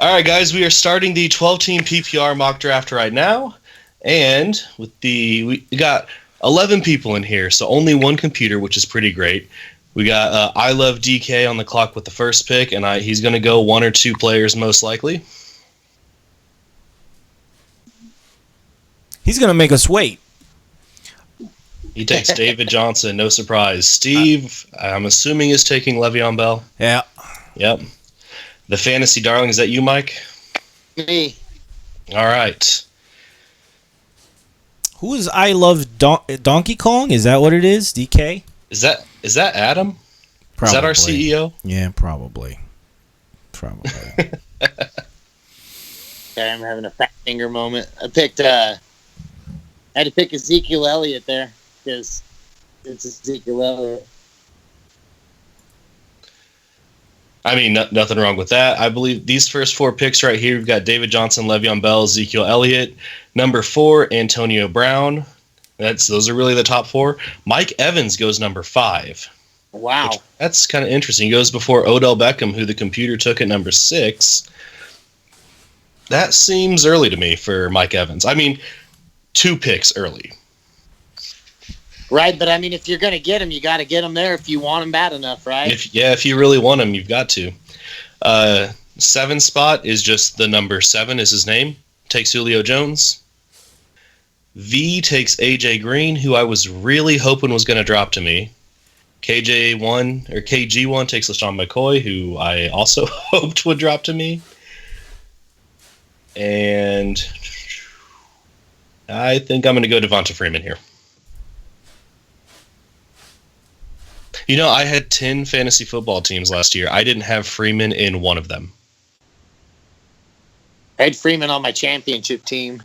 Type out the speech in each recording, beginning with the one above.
All right, guys, we are starting the 12-team PPR mock draft right now, and we got 11 people in here, so only one computer, which is pretty great. We got I Love DK on the clock with the first pick, and he's going to go one or two players most likely. He's going to make us wait. He takes David Johnson, no surprise. Steve, I'm assuming, is taking Le'Veon Bell. Yeah. Yep. The fantasy darling, is that you, Mike? Me. All right. Who is I Love Donkey Kong? Is that what it is? DK? Is that Adam? Probably. Is that our CEO? Yeah, probably. Okay, I'm having a fat finger moment. I had to pick Ezekiel Elliott there because it's Ezekiel Elliott. I mean, nothing wrong with that. I believe these first four picks right here, we've got David Johnson, Le'Veon Bell, Ezekiel Elliott. Number 4, Antonio Brown. Those are really the top 4. Mike Evans goes number 5. Wow. That's kind of interesting. He goes before Odell Beckham, who the computer took at number 6. That seems early to me for Mike Evans. I mean, 2 picks early. Right, but I mean, if you're going to get him, you got to get him there if you want him bad enough, right? If you really want him, you've got to. 7 spot is just the number 7 is his name. Takes Julio Jones. V takes AJ Green, who I was really hoping was going to drop to me. KG1 takes LaShawn McCoy, who I also hoped would drop to me. And I think I'm going to go Devonta Freeman here. You know, I had 10 fantasy football teams last year. I didn't have Freeman in one of them. I had Freeman on my championship team.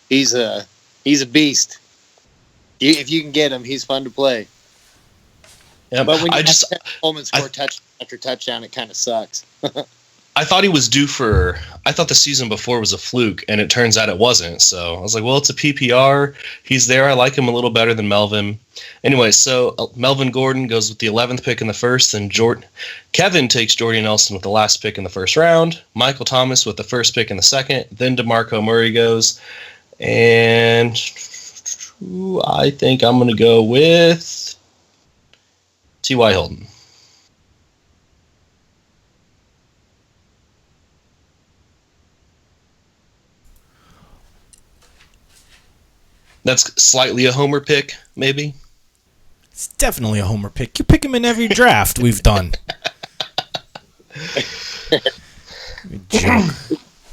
He's a beast. If you can get him, he's fun to play. Yeah, but when you Coleman score touchdown after touchdown, it kind of sucks. I thought he was due for. I thought the season before was a fluke, and it turns out it wasn't. So I was like, well, it's a PPR. He's there. I like him a little better than Melvin. Anyway, so Melvin Gordon goes with the 11th pick in the first, and Kevin takes Jordy Nelson with the last pick in the first round. Michael Thomas with the first pick in the second. Then DeMarco Murray goes, and I think I'm going to go with T.Y. Hilton. That's slightly a homer pick, maybe. It's definitely a homer pick. You pick him in every draft we've done.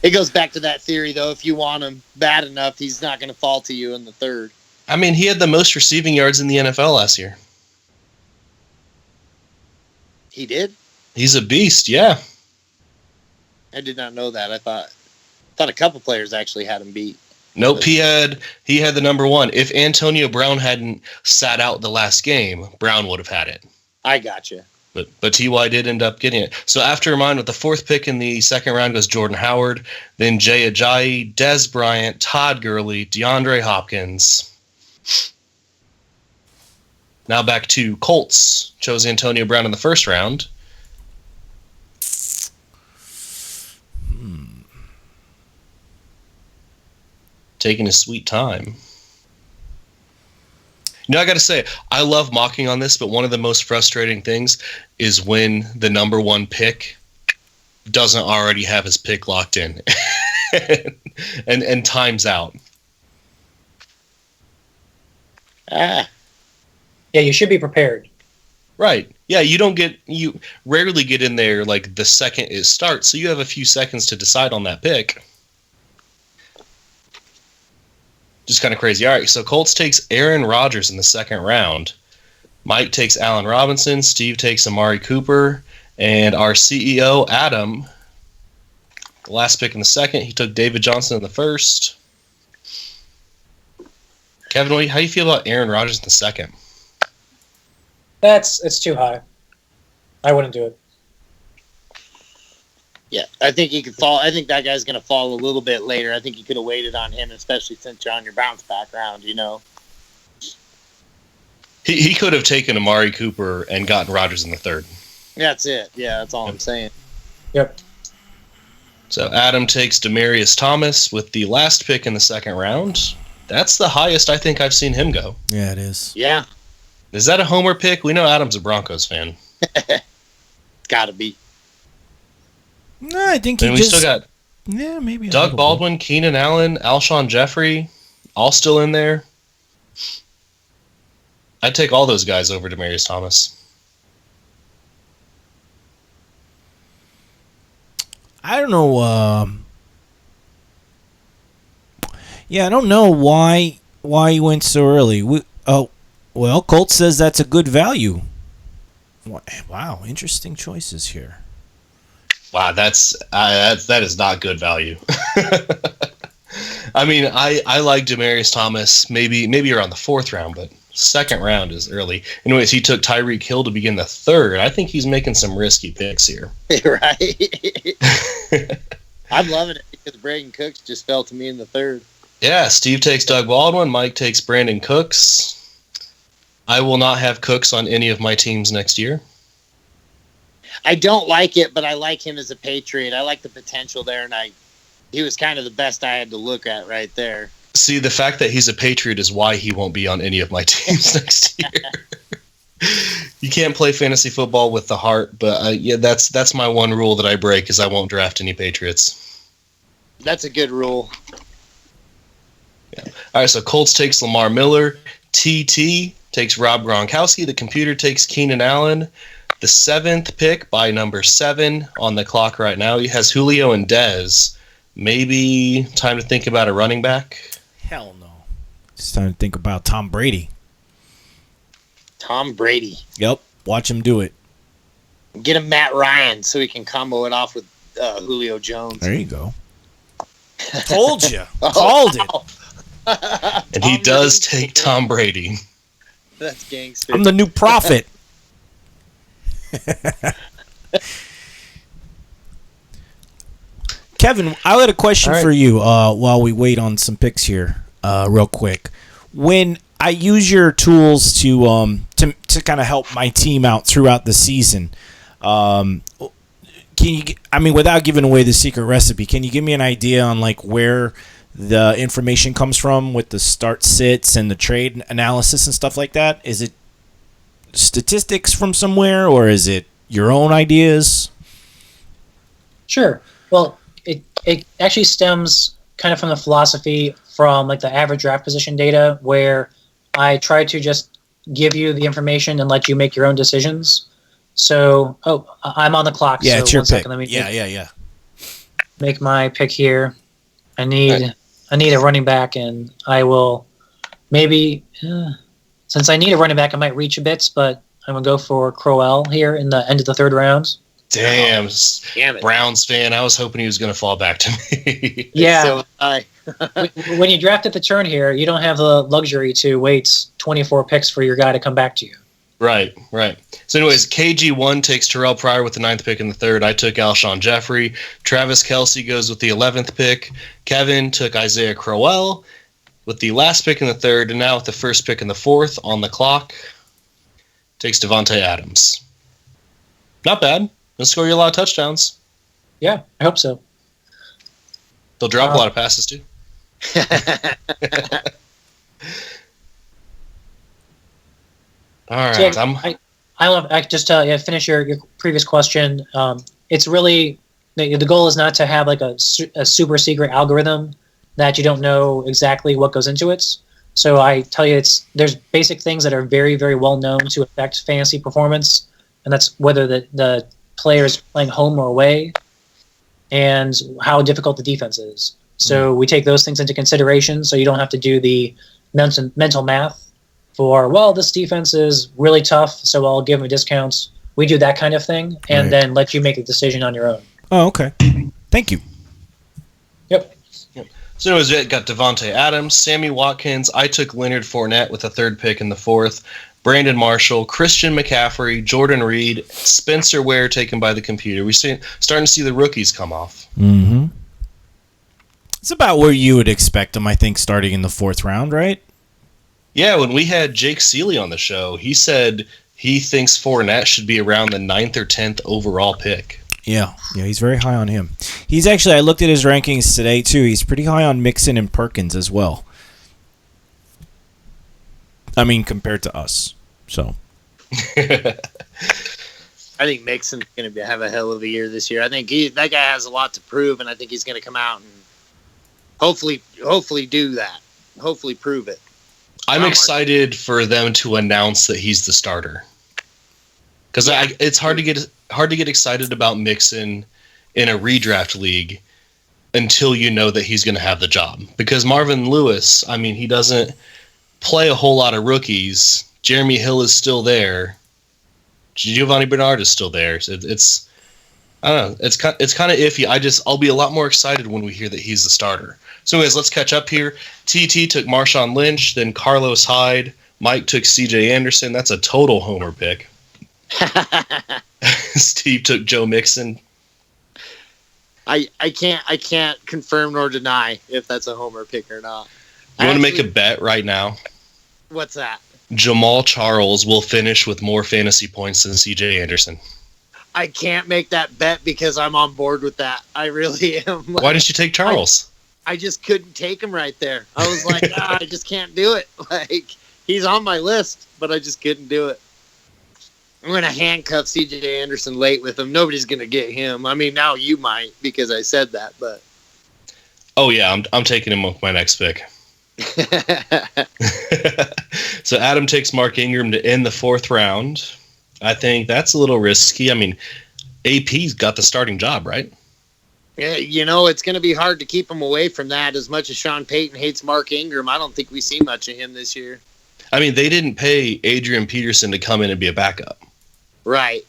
It goes back to that theory, though. If you want him bad enough, he's not going to fall to you in the third. I mean, he had the most receiving yards in the NFL last year. He did? He's a beast, yeah. I did not know that. I thought a couple players actually had him beat. Nope, he had the number 1. If Antonio Brown hadn't sat out the last game, Brown would have had it. I gotcha. But T.Y. did end up getting it. So after mine, with the 4th pick in the second round goes Jordan Howard, then Jay Ajayi, Dez Bryant, Todd Gurley, DeAndre Hopkins. Now back to Colts. Chose Antonio Brown in the first round. Taking his sweet time. You know, I got to say, I love mocking on this, but one of the most frustrating things is when the number 1 pick doesn't already have his pick locked in and times out. Yeah, you should be prepared. Right. Yeah, you rarely get in there like the second it starts, so you have a few seconds to decide on that pick. Just kind of crazy. All right, so Colts takes Aaron Rodgers in the second round. Mike takes Allen Robinson. Steve takes Amari Cooper. And our CEO, Adam, the last pick in the second, he took David Johnson in the first. Kevin, how do you feel about Aaron Rodgers in the second? It's too high. I wouldn't do it. Yeah, I think he could fall. I think that guy's going to fall a little bit later. I think you could have waited on him, especially since you're on your bounce back round, you know. He could have taken Amari Cooper and gotten Rodgers in the third. That's it. Yeah, that's all I'm saying. Yep. So Adam takes Demaryius Thomas with the last pick in the second round. That's the highest I think I've seen him go. Yeah, it is. Yeah, Is that a homer pick? We know Adam's a Broncos fan. it's got to be. No, I think he And we still got maybe a Doug little Baldwin, Keenan Allen, Alshon Jeffrey, all still in there. I'd take all those guys over Demaryius Thomas. I don't know. I don't know why he went so early. Colt says that's a good value. Wow, interesting choices here. Wow, that is not good value. I mean, I like Demaryius Thomas. Maybe around the fourth round, but second round is early. Anyways, he took Tyreek Hill to begin the third. I think he's making some risky picks here. Right. I'm loving it because Brandon Cooks just fell to me in the third. Yeah, Steve takes Doug Baldwin. Mike takes Brandon Cooks. I will not have Cooks on any of my teams next year. I don't like it, but I like him as a Patriot. I like the potential there, and he was kind of the best I had to look at right there. See, the fact that he's a Patriot is why he won't be on any of my teams next year. You can't play fantasy football with the heart, but that's my one rule that I break is I won't draft any Patriots. That's a good rule. Yeah. All right, so Colts takes Lamar Miller. TT takes Rob Gronkowski. The computer takes Keenan Allen. The seventh pick by number 7 on the clock right now. He has Julio and Dez. Maybe time to think about a running back. Hell no. It's time to think about Tom Brady. Tom Brady. Yep. Watch him do it. Get him Matt Ryan so he can combo it off with Julio Jones. There you go. Told you. Called it. And he does take Tom Brady. That's gangster. I'm the new prophet. Kevin, I had a question for you while we wait on some picks here real quick. When I use your tools to kind of help my team out throughout the season, can you? I mean, without giving away the secret recipe, can you give me an idea on like where the information comes from with the start sits and the trade analysis and stuff like that? Is it statistics from somewhere, or is it your own ideas? Sure. Well, it actually stems kind of from the philosophy from like the average draft position data, where I try to just give you the information and let you make your own decisions. So, I'm on the clock. Yeah, so it's your one pick. second, let me Yeah. make my pick here. I need a running back, and I will maybe since I need a running back, I might reach a bit, but I'm gonna go for Crowell here in the end of the third round. Damn Damn it. Browns fan. I was hoping he was going to fall back to me. Yeah. So When you draft at the turn here, you don't have the luxury to wait 24 picks for your guy to come back to you. Right. So anyways, KG1 takes Terrell Pryor with the 9th pick in the third. I took Alshon Jeffrey. Travis Kelce goes with the 11th pick. Kevin took Isaiah Crowell with the last pick in the third, and now with the first pick in the fourth on the clock, takes Devontae Adams. Not bad. He'll score you a lot of touchdowns. Yeah, I hope so. They'll drop a lot of passes, too. All right. So I just finish your previous question. It's really the goal is not to have like a super secret algorithm that you don't know exactly what goes into it. So I tell you, there's basic things that are very, very well known to affect fantasy performance, and that's whether the player is playing home or away, and how difficult the defense is. So we take those things into consideration, so you don't have to do the mental math for, well, this defense is really tough, so I'll give them discounts. We do that kind of thing, and then let you make a decision on your own. Oh, okay. Thank you. Yep. So anyways, we got Devontae Adams, Sammy Watkins. I took Leonard Fournette with the 3rd pick in the 4th. Brandon Marshall, Christian McCaffrey, Jordan Reed, Spencer Ware taken by the computer. We're starting to see the rookies come off. Mm-hmm. It's about where you would expect them, I think, starting in the 4th round, right? Yeah, when we had Jake Seeley on the show, he said he thinks Fournette should be around the 9th or 10th overall pick. Yeah, he's very high on him. He's actually, I looked at his rankings today, too. He's pretty high on Mixon and Perkins as well. I mean, compared to us. So. I think Mixon's going to have a hell of a year this year. I think that guy has a lot to prove, and I think he's going to come out and hopefully do that. Hopefully prove it. I'm excited for them to announce that he's the starter. Because it's hard to get excited about Mixon in a redraft league until you know that he's going to have the job. Because Marvin Lewis, I mean, he doesn't play a whole lot of rookies. Jeremy Hill is still there. Giovanni Bernard is still there. So it's I don't know. It's kind of iffy. I'll be a lot more excited when we hear that he's the starter. So anyways, let's catch up here. TT took Marshawn Lynch, then Carlos Hyde. Mike took CJ Anderson. That's a total homer pick. Steve took Joe Mixon. I can't confirm nor deny if that's a homer pick or not. You want to make a bet right now? What's that? Jamal Charles will finish with more fantasy points than CJ Anderson. I can't make that bet because I'm on board with that. I really am. Why didn't you take Charles? I just couldn't take him right there. I was like, I just can't do it. Like, he's on my list, but I just couldn't do it. I'm going to handcuff CJ Anderson late with him. Nobody's going to get him. I mean, now you might because I said that, but. Oh, yeah, I'm taking him with my next pick. So Adam takes Mark Ingram to end the fourth round. I think that's a little risky. I mean, AP's got the starting job, right? Yeah, it's going to be hard to keep him away from that. As much as Sean Payton hates Mark Ingram, I don't think we see much of him this year. I mean, they didn't pay Adrian Peterson to come in and be a backup. Right.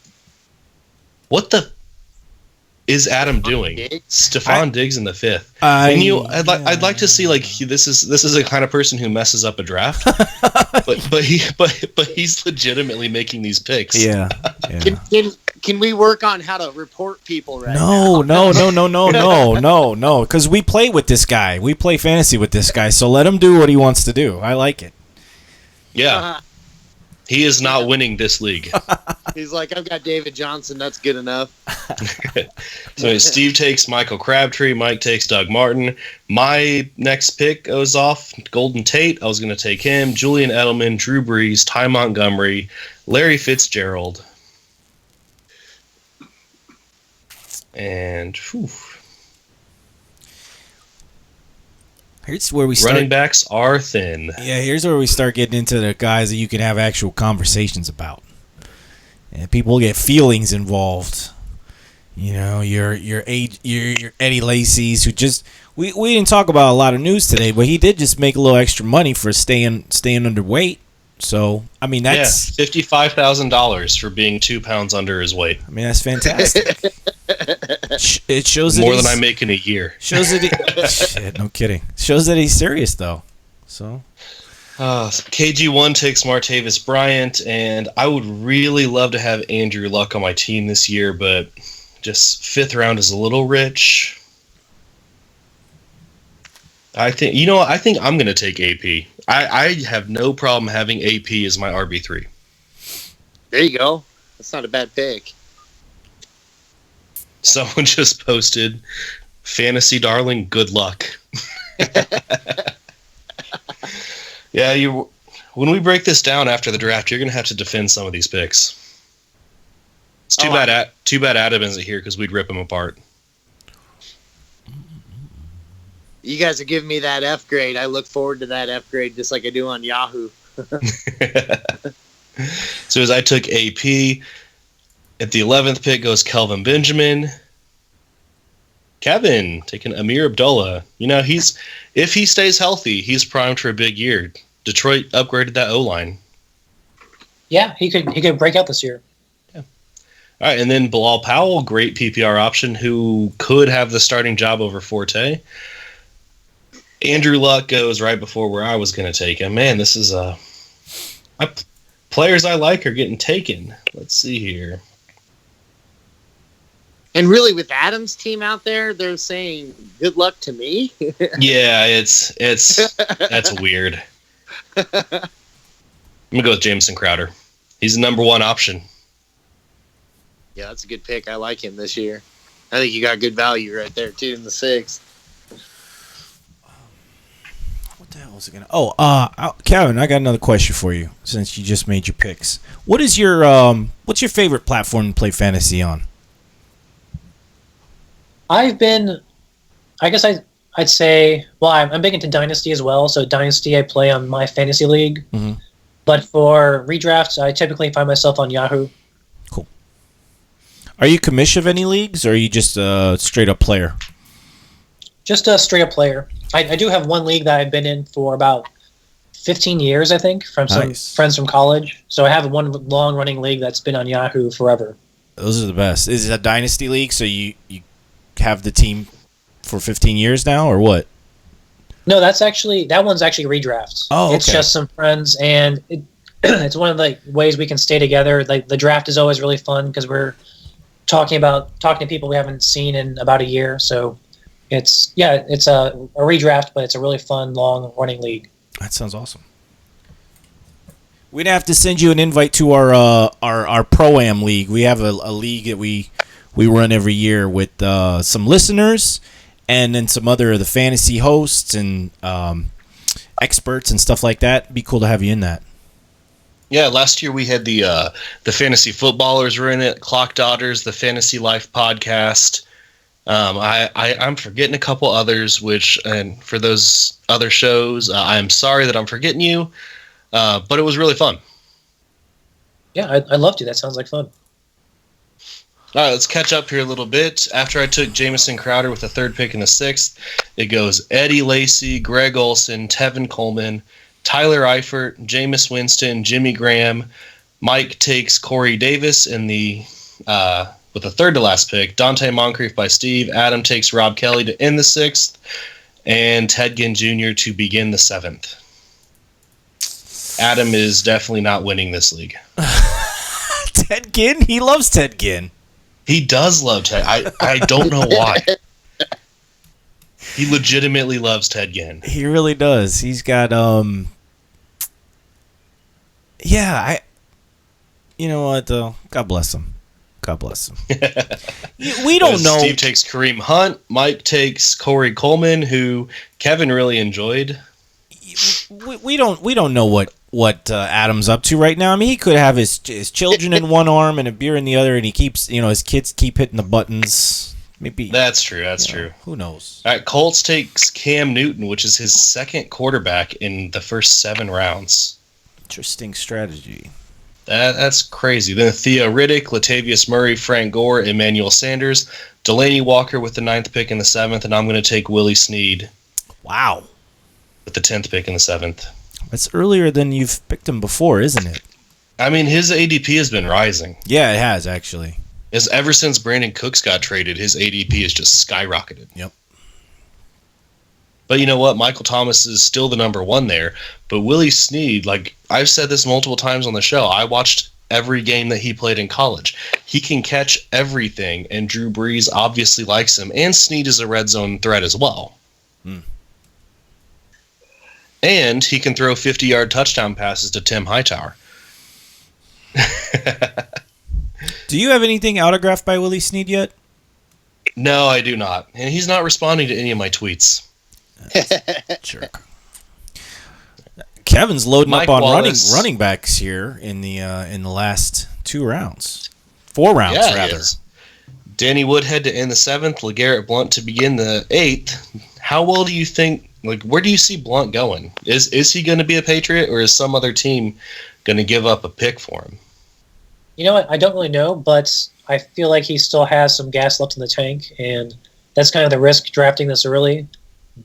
What the is Adam doing? Stephon Diggs in the fifth. I'd like to see this is a kind of person who messes up a draft, but he's legitimately making these picks. Yeah. Can we work on how to report people right now? No. Because we play with this guy. We play fantasy with this guy. So let him do what he wants to do. I like it. Yeah. He is not winning this league. He's like, I've got David Johnson. That's good enough. So Steve takes Michael Crabtree. Mike takes Doug Martin. My next pick goes off Golden Tate. I was going to take him. Julian Edelman, Drew Brees, Ty Montgomery, Larry Fitzgerald. And here's where we start. Running backs are thin. Yeah, here's where we start getting into the guys that you can have actual conversations about. And people get feelings involved. Your Eddie Lacy's who just we didn't talk about a lot of news today, but he did just make a little extra money for staying underweight. So I mean that's $55,000 for being 2 pounds under his weight. I mean that's fantastic. It shows more than I make in a year. Shows that shit, no kidding. Shows that he's serious though. So KG1 takes Martavis Bryant, and I would really love to have Andrew Luck on my team this year, but just fifth round is a little rich. I think I'm going to take AP. I have no problem having AP as my RB3. There you go. That's not a bad pick. Someone just posted, "Fantasy darling, good luck." Yeah, when we break this down after the draft, you're going to have to defend some of these picks. It's too bad Adam isn't here because we'd rip him apart. You guys are giving me that F grade. I look forward to that F grade just like I do on Yahoo. So as I took AP, at the 11th pick goes Kelvin Benjamin. Kevin taking Amir Abdullah. If he stays healthy, he's primed for a big year. Detroit upgraded that O-line. Yeah, he could break out this year. Yeah. All right, and then Bilal Powell, great PPR option, who could have the starting job over Forte. Andrew Luck goes right before where I was going to take him. Man, this is players I like are getting taken. Let's see here. And really, with Adam's team out there, they're saying good luck to me. Yeah, that's weird. I'm gonna go with Jameson Crowder. He's the number one option. Yeah, that's a good pick. I like him this year. I think you got good value right there too in the 6th. What the hell was it gonna? Kevin, I got another question for you. Since you just made your picks, what's your favorite platform to play fantasy on? I guess I'd say, well, I'm big into Dynasty as well. So Dynasty I play on my fantasy league. Mm-hmm. But for redrafts, I typically find myself on Yahoo. Cool. Are you commish of any leagues, or are you just a straight up player? Just a straight up player. I do have one league that I've been in for about 15 years, I think, from some friends from college. So I have one long running league that's been on Yahoo forever. Those are the best. Is it a Dynasty league, so you have the team for 15 years now, or what? No, that one's actually redrafts. Oh, okay. It's just some friends, and it's one of the ways we can stay together. Like the draft is always really fun because we're talking to people we haven't seen in about a year. So it's a redraft, but it's a really fun long running league. That sounds awesome. We'd have to send you an invite to our Pro-Am league. We have a league that we run every year with some listeners and then some other of the fantasy hosts and experts and stuff like that. It'd be cool to have you in that. Yeah, last year we had the fantasy footballers were in it, Clock Daughters, the Fantasy Life podcast. I'm forgetting a couple others, and for those other shows, I'm sorry that I'm forgetting you, but it was really fun. Yeah, I'd love to. That sounds like fun. All right, let's catch up here a little bit. After I took Jamison Crowder with the 3rd pick in the 6th, it goes Eddie Lacy, Greg Olson, Tevin Coleman, Tyler Eifert, Jameis Winston, Jimmy Graham. Mike takes Corey Davis in the with the 3rd to last pick. Dante Moncrief by Steve. Adam takes Rob Kelly to end the 6th, and Ted Ginn Jr. to begin the 7th. Adam is definitely not winning this league. Ted Ginn? He loves Ted Ginn. He does love Ted. I don't know why. He legitimately loves Ted Ginn. He really does. He's got you know what though? God bless him. God bless him. We don't know. Steve takes Kareem Hunt. Mike takes Corey Coleman, who Kevin really enjoyed. We don't know what Adam's up to right now. I mean, he could have his children in one arm and a beer in the other, and he keeps, his kids keep hitting the buttons. Maybe that's true. That's true. Who knows? All right, Colts takes Cam Newton, which is his 2nd quarterback in the first 7 rounds. Interesting strategy. That's crazy. Then Theo Riddick, Latavius Murray, Frank Gore, Emmanuel Sanders, Delaney Walker with the 9th pick in the 7th, and I'm going to take Willie Snead. Wow. With the 10th pick in the 7th. That's earlier than you've picked him before, isn't it? I mean, his ADP has been rising. Yeah, it has, actually. Ever since Brandon Cooks got traded, his ADP has just skyrocketed. Yep. But you know what? Michael Thomas is still the number 1 there. But Willie Snead, like I've said this multiple times on the show, I watched every game that he played in college. He can catch everything, and Drew Brees obviously likes him. And Snead is a red zone threat as well. And he can throw 50-yard touchdown passes to Tim Hightower. Do you have anything autographed by Willie Snead yet? No, I do not. And he's not responding to any of my tweets. Jerk. Kevin's loading Mike up on Wallace, running backs here in the last 2 rounds. 4 rounds, rather. Danny Woodhead to end the 7th, LeGarrette Blount to begin the 8th. How well do you think, where do you see Blount going? Is he going to be a Patriot, or is some other team going to give up a pick for him? You know what? I don't really know, but I feel like he still has some gas left in the tank, and that's kind of the risk drafting this early.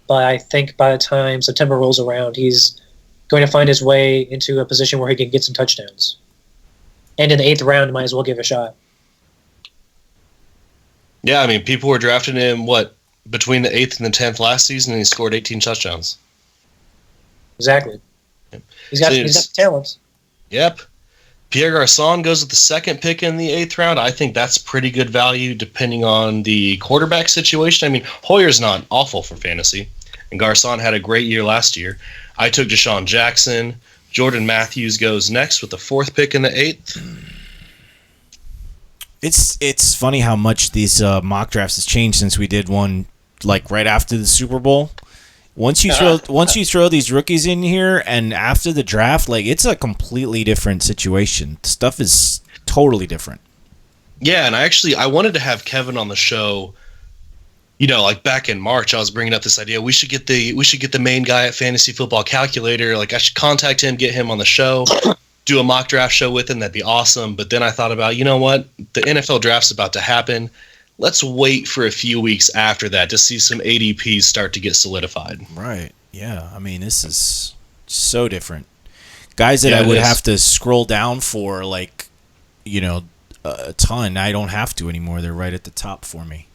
But I think by the time September rolls around, he's going to find his way into a position where he can get some touchdowns. And in the 8th round, might as well give it a shot. Yeah, I mean, people were drafting him, between the 8th and the 10th last season, and he scored 18 touchdowns. Exactly. He's got the talent. Yep. Pierre Garçon goes with the 2nd pick in the 8th round. I think that's pretty good value depending on the quarterback situation. I mean, Hoyer's not awful for fantasy, and Garçon had a great year last year. I took Deshaun Jackson. Jordan Matthews goes next with the 4th pick in the 8th. It's funny how much these mock drafts has changed since we did one like right after the Super Bowl. Once you throw these rookies in here, and after the draft, like it's a completely different situation. Stuff is totally different. Yeah, and I wanted to have Kevin on the show. You know, like back in March, I was bringing up this idea. We should get the main guy at Fantasy Football Calculator. Like I should contact him, get him on the show, do a mock draft show with him. That'd be awesome. But then I thought about, you know what? The NFL draft's about to happen. Let's wait for a few weeks after that to see some ADPs start to get solidified. Right. Yeah. I mean, this is so different. Guys that I would have to scroll down for, like, you know, a ton. I don't have to anymore. They're right at the top for me.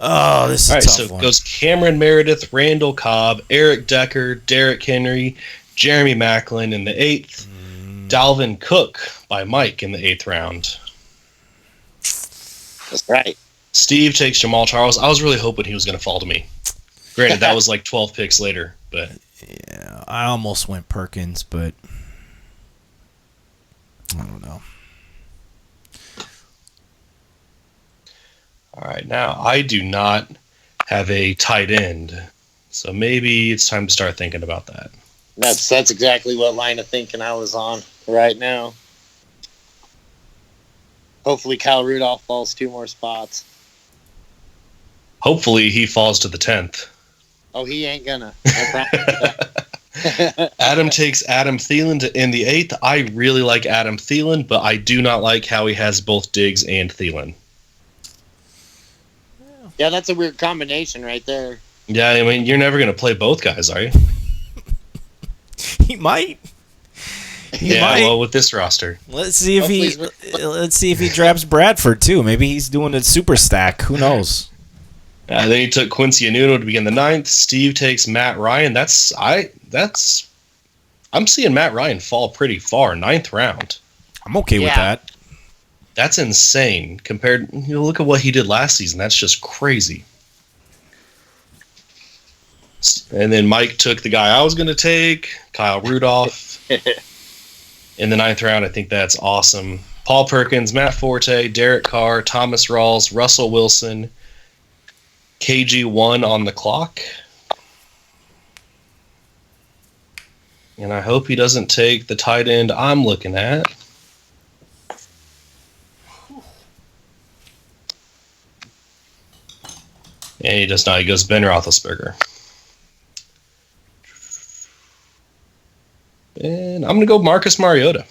Oh, this is a tough one. It goes Cameron Meredith, Randall Cobb, Eric Decker, Derrick Henry, Jeremy Maclin in the 8th, Dalvin Cook by Mike in the 8th round. That's right. Steve takes Jamal Charles. I was really hoping he was going to fall to me. Granted, that was like 12 picks later, but yeah, I almost went Perkins, but I don't know. All right, now I do not have a tight end, so maybe it's time to start thinking about that. That's exactly what line of thinking I was on right now. Hopefully Kyle Rudolph falls 2 more spots. Hopefully he falls to the 10th. Oh, he ain't gonna. I promise. Adam takes Adam Thielen in the 8th. I really like Adam Thielen, but I do not like how he has both Diggs and Thielen. Yeah, that's a weird combination right there. Yeah, I mean, you're never going to play both guys, are you? He might. Well, with this roster. Let's see if he drafts Bradford too. Maybe he's doing a super stack. Who knows? Then he took Quincy Anuno to begin the 9th. Steve takes Matt Ryan. I'm seeing Matt Ryan fall pretty far, 9th round. I'm okay with that. That's insane compared. Look at what he did last season. That's just crazy. And then Mike took the guy I was going to take, Kyle Rudolph. In the 9th round, I think that's awesome. Paul Perkins, Matt Forte, Derek Carr, Thomas Rawls, Russell Wilson, KG1 on the clock. And I hope he doesn't take the tight end I'm looking at. And he does not. He goes Ben Roethlisberger. And I'm going to go Marcus Mariota.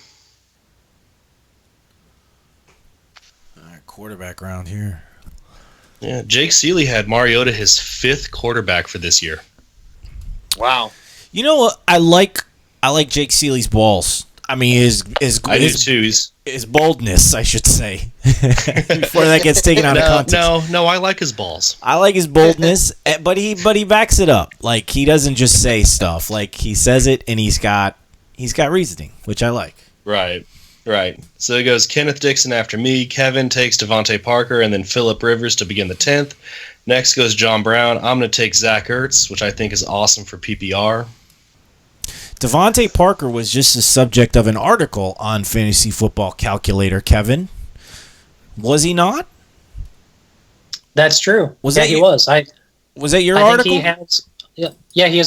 All right, quarterback round here. Yeah, Jake Seeley had Mariota his 5th quarterback for this year. Wow. You know what? I like Jake Seeley's balls. I mean, his boldness, I should say, before that gets taken out of context. No, I like his balls. I like his boldness, but he backs it up. Like he doesn't just say stuff. Like he says it, and he's got reasoning, which I like. Right. So it goes Kenneth Dixon after me. Kevin takes Devontae Parker, and then Phillip Rivers to begin the 10th. Next goes John Brown. I'm going to take Zach Ertz, which I think is awesome for PPR. Devontae Parker was just the subject of an article on Fantasy Football Calculator, Kevin. Was he not? That's true. Was that your article? He has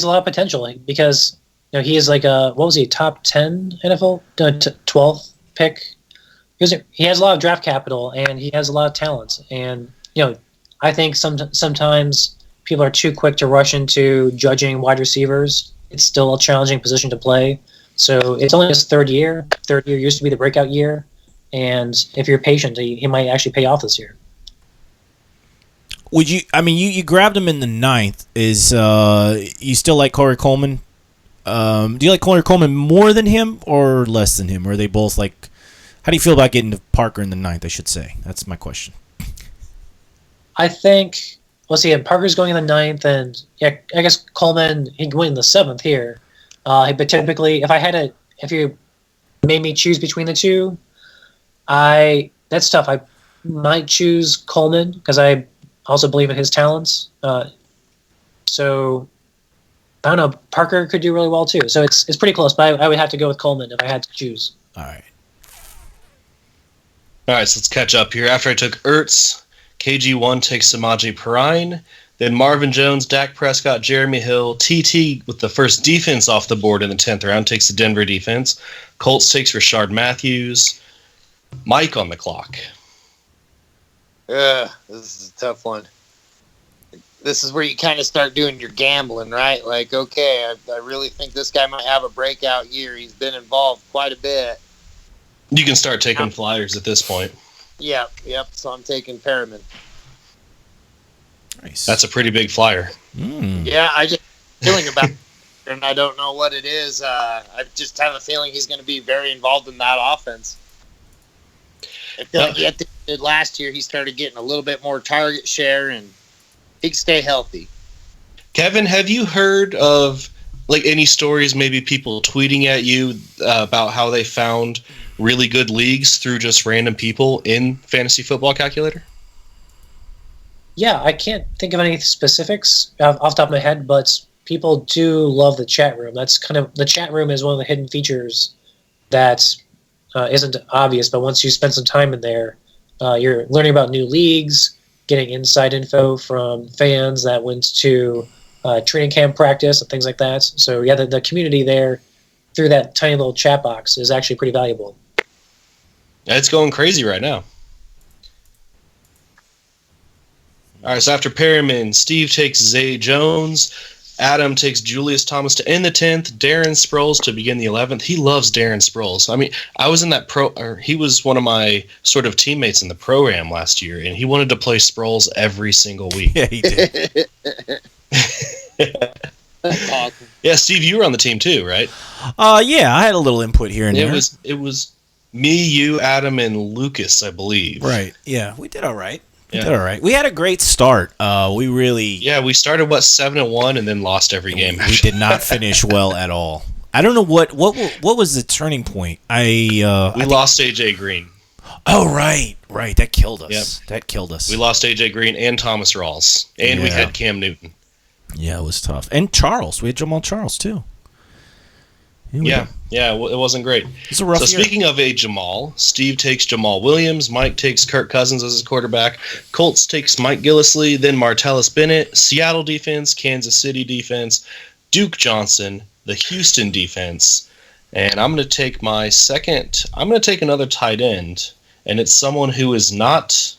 a lot of potential because he is like a top 10 NFL 12th pick. He has a lot of draft capital and he has a lot of talent. And I think sometimes people are too quick to rush into judging wide receivers. It's still a challenging position to play. So it's only his 3rd year. 3rd year used to be the breakout year. And if you're patient, he might actually pay off this year. Would you? I mean, you grabbed him in the 9th. Is you still like Corey Coleman? Do you like Corey Coleman more than him or less than him? Or are they both like? How do you feel about getting to Parker in the 9th? I should say that's my question. I think. Let's see. Parker's going in the 9th, and I guess Coleman he can win in the 7th here. But typically, if you made me choose between the two, that's tough. I might choose Coleman because I also believe in his talents. So I don't know. Parker could do really well too. So it's pretty close, but I would have to go with Coleman if I had to choose. All right. All right, so let's catch up here. After I took Ertz, KG1 takes Samaje Perine. Then Marvin Jones, Dak Prescott, Jeremy Hill, TT with the first defense off the board in the 10th round takes the Denver defense. Colts takes Rashard Matthews. Mike on the clock. This is a tough one. This is where you kind of start doing your gambling, right? Like, okay, I really think this guy might have a breakout year. He's been involved quite a bit. You can start taking flyers at this point. Yep. So I'm taking Perriman. Nice. That's a pretty big flyer. Yeah, I just feeling about it, and I don't know what it is. I just have a feeling he's going to be very involved in that offense. I feel like at the end of last year, he started getting a little bit more target share, and he can stay healthy. Kevin, have you heard of any stories, maybe people tweeting at you about how they found really good leagues through just random people in Fantasy Football Calculator? Yeah, I can't think of any specifics off the top of my head, but people do love the chat room. That's the chat room is one of the hidden features that isn't obvious, but once you spend some time in there, you're learning about new leagues, getting inside info from fans that went to training camp practice and things like that. So yeah, the community there through that tiny little chat box is actually pretty valuable. It's going crazy right now. All right, so after Perriman, Steve takes Zay Jones. Adam takes Julius Thomas to end the 10th. Darren Sproles to begin the 11th. He loves Darren Sproles. I mean, I was in that he was one of my sort of teammates in the program last year, and he wanted to play Sproles every single week. Yeah, he did. Awesome. Yeah, Steve, you were on the team too, right? Yeah, I had a little input here and there. It was me, you, Adam, and Lucas, I believe. Right. Yeah, we did all right. We had a great start. We really... Yeah, we started, 7-1, and then lost every game. We did not finish well at all. I don't know what was the turning point. We lost A.J. Green. Oh, right. That killed us. Yep. That killed us. We lost A.J. Green and Thomas Rawls, and we had Cam Newton. Yeah, it was tough. And Charles. We had Jamal Charles, too. Yeah, it wasn't great. It's a rough year. Speaking of a Jamal, Steve takes Jamal Williams, Mike takes Kirk Cousins as his quarterback, Colts takes Mike Gillislee, then Martellus Bennett, Seattle defense, Kansas City defense, Duke Johnson, the Houston defense, and I'm going to take another tight end, and it's someone who is not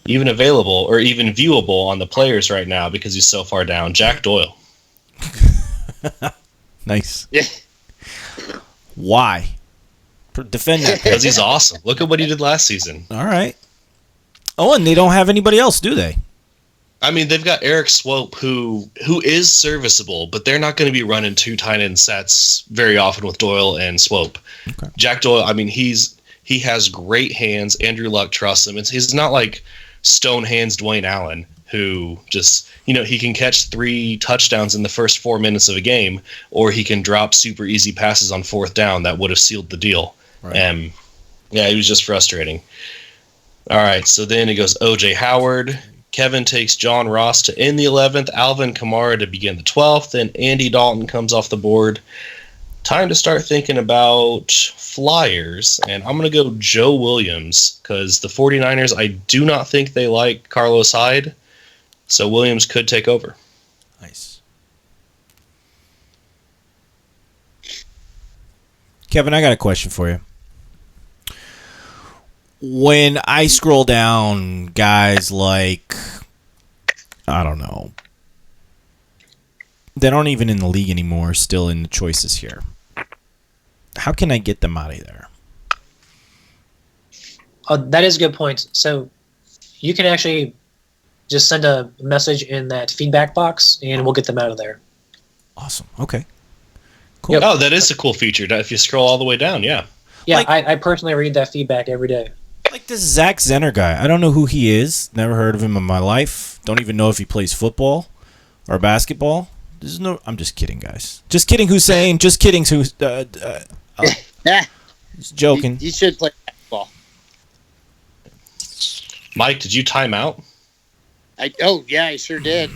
even available or even viewable on the players right now because he's so far down, Jack Doyle. Nice. Yeah. Why? Defend that. Because he's awesome. Look at what he did last season. All right. Oh, and they don't have anybody else, do they? I mean, they've got Eric Swope, who is serviceable, but they're not going to be running two tight end sets very often with Doyle and Swope. Okay. Jack Doyle, I mean, he has great hands. Andrew Luck trusts him. He's not like stone hands Dwayne Allen, who just, he can catch 3 touchdowns in the first 4 minutes of a game, or he can drop super easy passes on 4th down that would have sealed the deal. Right. Yeah, he was just frustrating. All right, so then it goes O.J. Howard. Kevin takes John Ross to end the 11th, Alvin Kamara to begin the 12th, then Andy Dalton comes off the board. Time to start thinking about flyers, and I'm going to go Joe Williams because the 49ers, I do not think they like Carlos Hyde. So Williams could take over. Nice. Kevin, I got a question for you. When I scroll down guys like, I don't know, that aren't even in the league anymore, still in the choices here, how can I get them out of there? That is a good point. So you can actually just send a message in that feedback box, and we'll get them out of there. Awesome. Okay. Cool. Yep. Oh, that is a cool feature. If you scroll all the way down, yeah. Yeah, Like- I personally read that feedback every day. Like this Zach Zenner guy. I don't know who he is. Never heard of him in my life. Don't even know if he plays football or basketball. There's no. I'm just kidding, guys. Just kidding, Hussein. Just kidding, just joking. You should play basketball. Mike, did you time out? I sure did.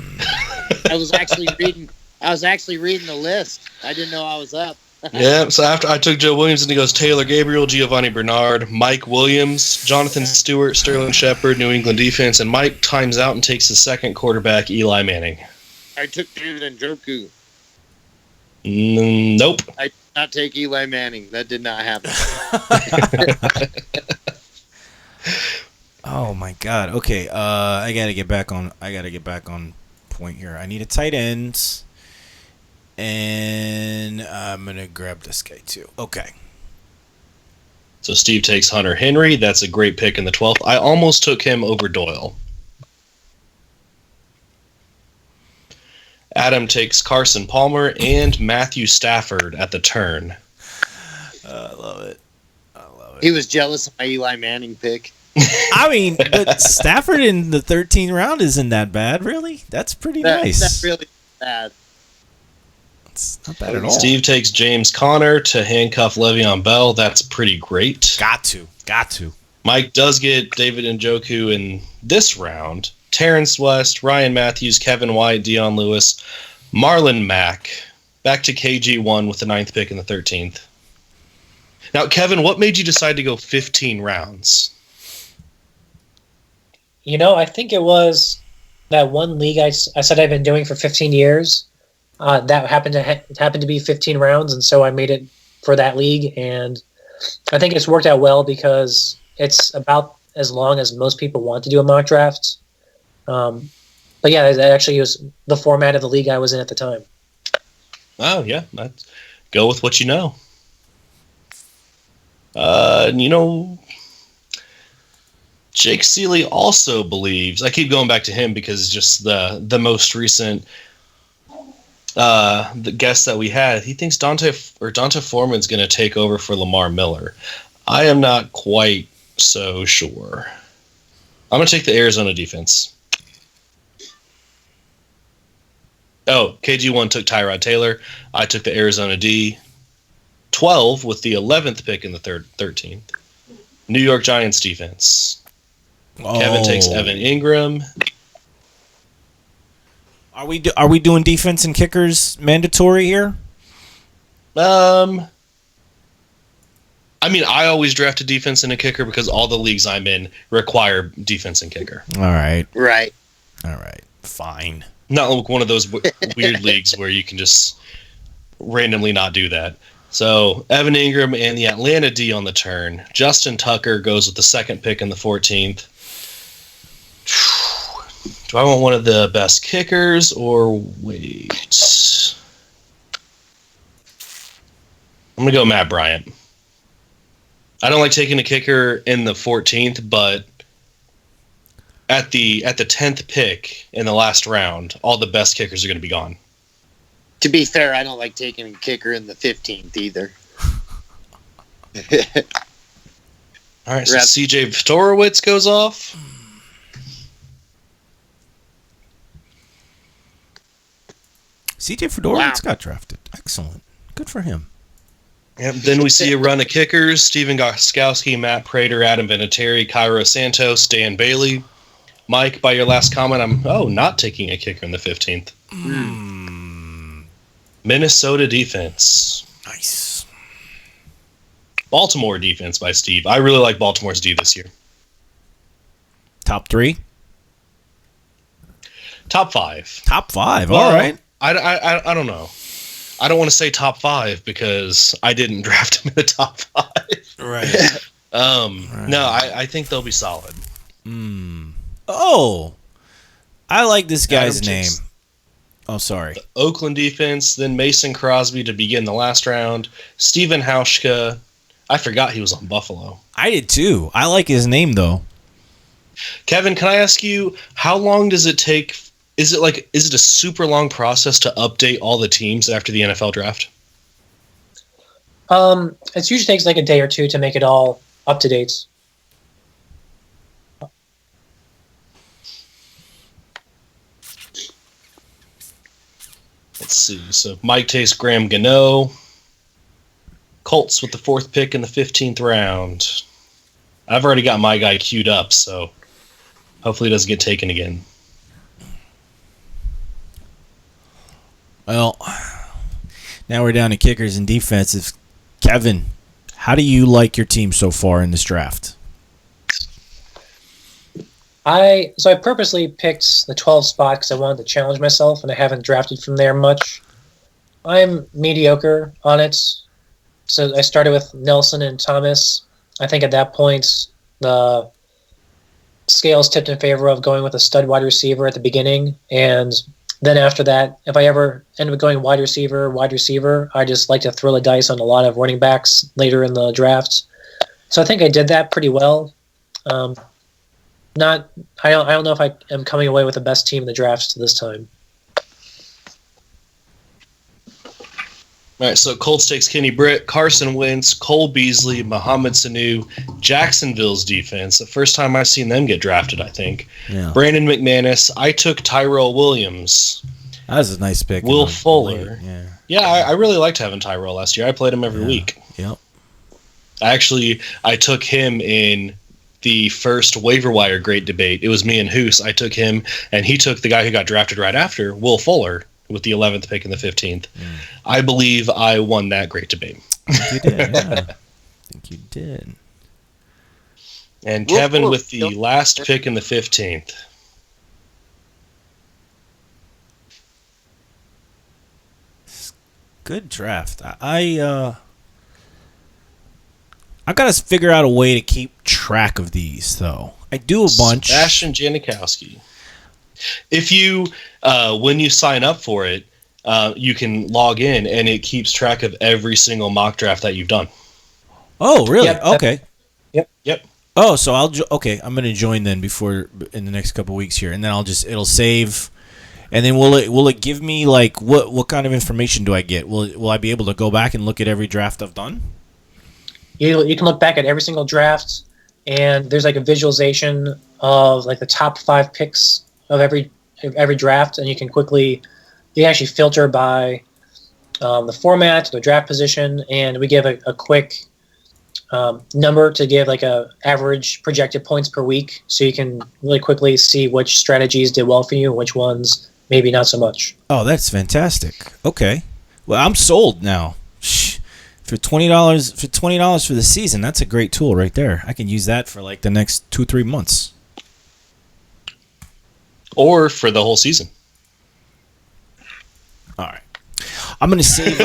I was actually reading the list. I didn't know I was up. Yeah, so after I took Joe Williams, and he goes Taylor Gabriel, Giovanni Bernard, Mike Williams, Jonathan Stewart, Sterling Shepard, New England defense, and Mike times out and takes the second quarterback, Eli Manning. I took David Njoku. Nope. I did not take Eli Manning. That did not happen. Oh my God. Okay. I gotta get back on point here. I need a tight end, and I'm gonna grab this guy too. Okay. So Steve takes Hunter Henry. That's a great pick in the 12th. I almost took him over Doyle. Adam takes Carson Palmer and Matthew Stafford at the turn. I love it. He was jealous of my Eli Manning pick. I mean, but Stafford in the 13th round isn't that bad, really. That's pretty nice. That's really bad. It's not bad at all. Steve takes James Conner to handcuff Le'Veon Bell. That's pretty great. Got to. Mike does get David Njoku in this round. Terrence West, Ryan Matthews, Kevin White, Dion Lewis, Marlon Mack. Back to KG1 with the 9th pick in the 13th. Now, Kevin, what made you decide to go 15 rounds? I think it was that one league I said I've been doing for 15 years. That happened to be 15 rounds, and so I made it for that league. And I think it's worked out well because it's about as long as most people want to do a mock draft. But yeah, it actually was the format of the league I was in at the time. Oh, yeah. Go with what you know. Jake Seeley also believes, I keep going back to him because it's just the most recent the guest that we had. He thinks Dante Foreman's going to take over for Lamar Miller. I am not quite so sure. I'm going to take the Arizona defense. Oh, KG1 took Tyrod Taylor. I took the Arizona D. 12 with the 11th pick in the 13th. New York Giants defense. Oh. Kevin takes Evan Ingram. Are we doing defense and kickers mandatory here? I mean, I always draft a defense and a kicker because all the leagues I'm in require defense and kicker. All right. Right. Fine. Not like one of those weird leagues where you can just randomly not do that. So Evan Ingram and the Atlanta D on the turn. Justin Tucker goes with the 2nd pick in the 14th. Do I want one of the best kickers or wait? I'm going to go Matt Bryant. I don't like taking a kicker in the 14th, but at the 10th pick in the last round, all the best kickers are going to be gone. To be fair, I don't like taking a kicker in the 15th either. All right, so CJ Fedorowicz goes off. CJ Fedorowicz got drafted. Excellent. Good for him. Yep, then we see a run of kickers. Steven Gostkowski, Matt Prater, Adam Vinatieri, Cairo Santos, Dan Bailey. Mike, by your last comment, I'm not taking a kicker in the 15th. Minnesota defense. Nice. Baltimore defense by Steve. I really like Baltimore's D this year. Top 3? Top 5. Top 5. Well, all right. I don't know. I don't want to say top 5 because I didn't draft him in the top 5. Right. No, I think they'll be solid. Oh, I like this guy's name. Oh, sorry. The Oakland defense, then Mason Crosby to begin the last round. Steven Hauschka. I forgot he was on Buffalo. I did too. I like his name though. Kevin, can I ask you, how long does it take? Is it a super long process to update all the teams after the NFL draft? It usually takes like a day or two to make it all up to date. Let's see. So Mike takes Graham Gano. Colts with the 4th pick in the 15th round. I've already got my guy queued up, so hopefully he doesn't get taken again. Well, Now we're down to kickers and defensive. Kevin, how do you like your team so far in this draft? I purposely picked the 12 spot because I wanted to challenge myself, and I haven't drafted from there much. I'm mediocre on it. So I started with Nelson and Thomas. I think at that point, the scales tipped in favor of going with a stud wide receiver at the beginning. And then after that, if I ever end up going wide receiver, I just like to throw the dice on a lot of running backs later in the draft. So I think I did that pretty well. I don't know if I am coming away with the best team in the drafts this time. All right, so Colts takes Kenny Britt, Carson Wentz, Cole Beasley, Mohamed Sanu, Jacksonville's defense. The first time I've seen them get drafted, I think. Yeah. Brandon McManus. I took Tyrell Williams. That was a nice pick. Will Fuller. Yeah, I really liked having Tyrell last year. I played him every week. Yep. Actually, I took him in the first waiver wire great debate. It was me and Hoos. I took him, and he took the guy who got drafted right after, Will Fuller, with the 11th pick and the 15th. I believe I won that great debate. I think you did, yeah. I think you did. And Kevin with the last pick in the 15th. Good draft. I got to figure out a way to keep track of these, though. I do a bunch. Sebastian Janikowski. If you, when you sign up for it, you can log in and it keeps track of every single mock draft that you've done. Oh, really? Yep. Okay. Yep. Oh, so I'm going to join then in the next couple weeks here, and then it'll save, and then will it give me like what kind of information do I get? Will I be able to go back and look at every draft I've done? You can look back at every single draft, and there's like a visualization of like the top 5 picks of every draft, and you can actually filter by the format, the draft position, and we give a quick number to give like a average projected points per week, so you can really quickly see which strategies did well for you and which ones maybe not so much. Oh, that's fantastic. Okay, well, I'm sold now. For $20 for the season, that's a great tool right there. I can use that for like the next 2-3 months. Or for the whole season. All right. I'm going to save...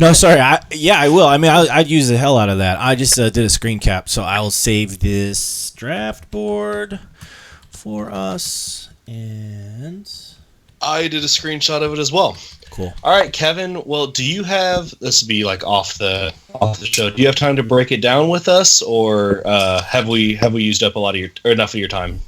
No, sorry. I will. I mean, I'd use the hell out of that. I just did a screen cap, so I'll save this draft board for us. And... I did a screenshot of it as well. Cool. All right, Kevin. Well, do you have... This would be like off the show. Do you have time to break it down with us, or have we used up enough of your time?